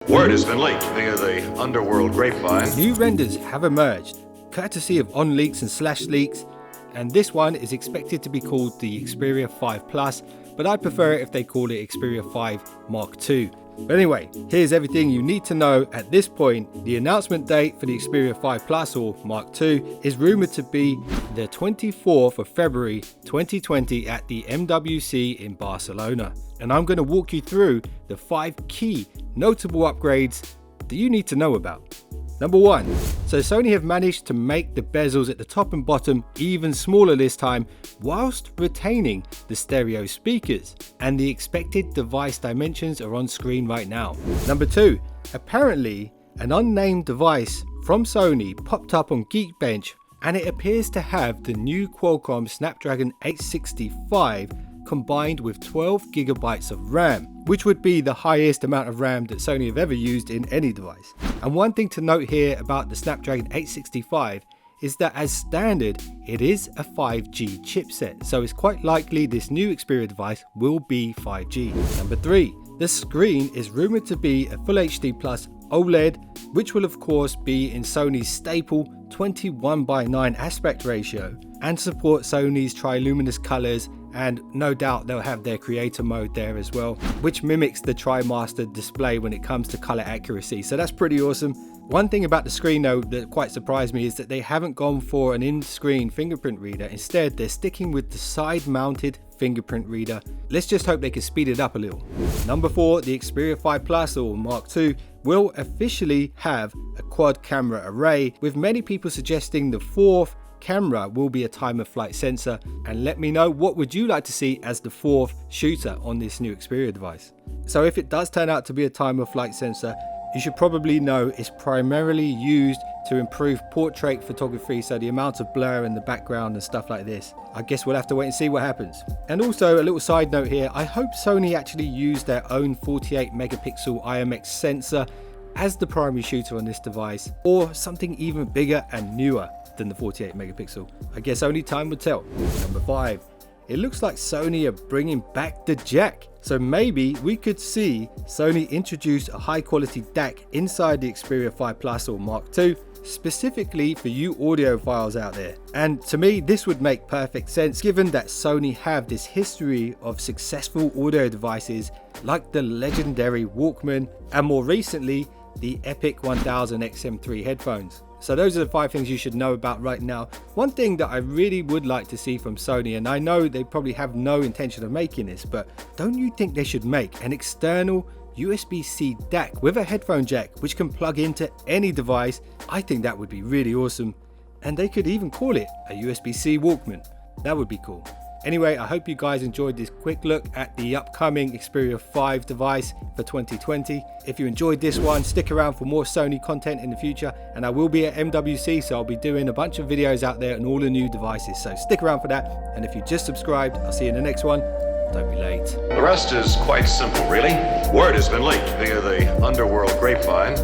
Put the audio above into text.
Word has been leaked via the underworld grapevine. New renders have emerged, courtesy of OnLeaks and /leaks, and this one is expected to be called the Xperia 5 Plus, but I prefer it if they call it Xperia 5 Mark II. But anyway, here's everything you need to know at this point. The announcement date for the Xperia 5 Plus or Mark II is rumored to be the 24th of February 2020 at the MWC in Barcelona. And I'm going to walk you through the 5 key notable upgrades that you need to know about. Number 1, so Sony have managed to make the bezels at the top and bottom even smaller this time, whilst retaining the stereo speakers, and the expected device dimensions are on screen right now. Number 2, apparently an unnamed device from Sony popped up on Geekbench, and it appears to have the new Qualcomm Snapdragon 865 combined with 12GB of RAM, which would be the highest amount of RAM that Sony have ever used in any device. And one thing to note here about the Snapdragon 865 is that as standard, it is a 5G chipset, so it's quite likely this new Xperia device will be 5G. Number 3, the screen is rumored to be a Full HD Plus OLED, which will of course be in Sony's staple 21:9 aspect ratio and support Sony's TRILUMINOS colors, and no doubt they'll have their creator mode there as well, which mimics the TriMaster display when it comes to color accuracy, so that's pretty awesome. One thing about the screen though that quite surprised me is that they haven't gone for an in-screen fingerprint reader. Instead, they're sticking with the side-mounted fingerprint reader. Let's just hope they can speed it up a little. Number 4, the Xperia 5 Plus or Mark II will officially have a quad camera array, with many people suggesting the 4th camera will be a time of flight sensor. And let me know, what would you like to see as the 4th shooter on this new Xperia device? So if it does turn out to be a time of flight sensor, you should probably know it's primarily used to improve portrait photography, so the amount of blur in the background and stuff like this. I guess we'll have to wait and see what happens. And also a little side note here, I hope Sony actually used their own 48 megapixel IMX sensor as the primary shooter on this device, or something even bigger and newer than the 48 megapixel. I guess only time will tell. Number 5, it looks like Sony are bringing back the jack. So maybe we could see Sony introduce a high quality DAC inside the Xperia 5 Plus or Mark II, specifically for you audiophiles out there. And to me, this would make perfect sense given that Sony have this history of successful audio devices like the legendary Walkman and more recently the Epic 1000 XM3 headphones. So those are the 5 things you should know about right now. One thing that I really would like to see from Sony, and I know they probably have no intention of making this, but don't you think they should make an external USB-C DAC with a headphone jack which can plug into any device? I think that would be really awesome. And they could even call it a USB-C Walkman. That would be cool. Anyway, I hope you guys enjoyed this quick look at the upcoming Xperia 5 device for 2020. If you enjoyed this one, stick around for more Sony content in the future, and I will be at MWC, so I'll be doing a bunch of videos out there on all the new devices, so stick around for that. And if you just subscribed, I'll see you in the next one. Don't be late. The rest is quite simple, really. Word has been leaked via the underworld grapevine.